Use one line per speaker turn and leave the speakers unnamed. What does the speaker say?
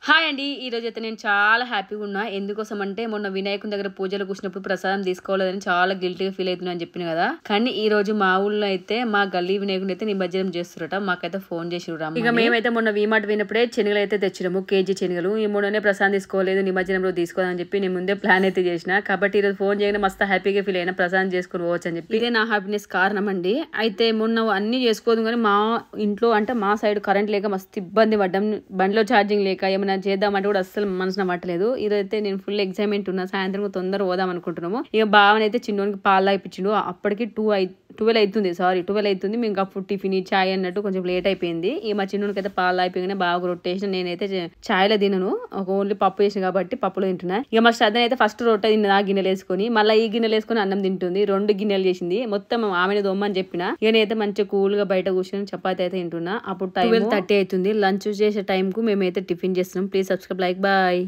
Hi అండి. ఈరోజైతే నేను చాలా హ్యాపీగా ఉన్నా. ఎందుకోసం అంటే మొన్న వినాయకుని దగ్గర పూజలు కూర్చున్నప్పుడు ప్రసాదం తీసుకోలేదని చాలా గిల్టీగా ఫీల్ అవుతున్నా అని చెప్పిన కదా. కానీ ఈ రోజు మా ఊళ్ళో అయితే మా గల్లీ వినాయకుని అయితే నిమజ్జనం చేస్తురట. మాకైతే ఫోన్ చేసిరు. ఇక మేమైతే మొన్న వీమార్ట్ పోయినప్పుడే శనగలు అయితే తెచ్చినాము, కేజీ శనగలు. ఈ మొన్ననే ప్రసాదం తీసుకోలేదు, నిమజ్జనంలో తీసుకోవాలని చెప్పి నేను ముందే ప్లాన్ అయితే చేసిన. కాబట్టి ఈరోజు ఫోన్ చేయగానే మస్తు హ్యాపీగా ఫీల్ అయినా, ప్రసాదం చేసుకుని పోవచ్చు అని చెప్పి. ఇదే నా హ్యాపీనెస్ కారణం అండి. అయితే మొన్న అన్ని చేసుకోదు కానీ మా ఇంట్లో అంటే మా సైడ్ కరెంట్ లేక మస్తు ఇబ్బంది పడ్డాం. బండిలో ఛార్జింగ్ లేక ఏమైనా చేద్దామంటే కూడా అస్సలు మనసున పట్టలేదు. ఇదైతే నేను ఫుల్ ఎగ్జైట్మెంట్ ఉన్నా. సాయంత్రం తొందర పోదాం అనుకుంటున్నాము. ఇక బావనైతే చిన్నోనికి పాలు తాగిపించిండు. అప్పటికి 12 అవుతుంది. మేము అప్పుడు టిఫిన్ చాయ్ అన్నట్టు కొంచెం లేట్ అయిపోయింది. ఇక మా చిన్నోనికి అయితే పాలు తాగిపోయినా బాగా రొట్టేసిన. నేనైతే చాయ్లో తినను, ఓన్లీ పప్పు వేసిన కాబట్టి పప్పులో తింటున్నా. ఇక మా శ్రద్ధ అయితే ఫస్ట్ రొట్టె తిన్నది ఆ గిన్నెలు వేసుకొని, మళ్ళీ ఈ గిన్నెలు వేసుకొని అన్నం తింటుంది. 2 గిన్నెలు చేసింది. మొత్తం ఆమెను దొమ్మని చెప్పిన. ఇక నేనైతే మంచిగా కూల్ గా బయట కూర్చొని చపాతి అయితే తింటున్నా. అప్పుడు 12:30 అవుతుంది. లంచ్ చేసే టైం కు మేమైతే టిఫిన్ చేస్తున్నాం. Please subscribe, like, bye.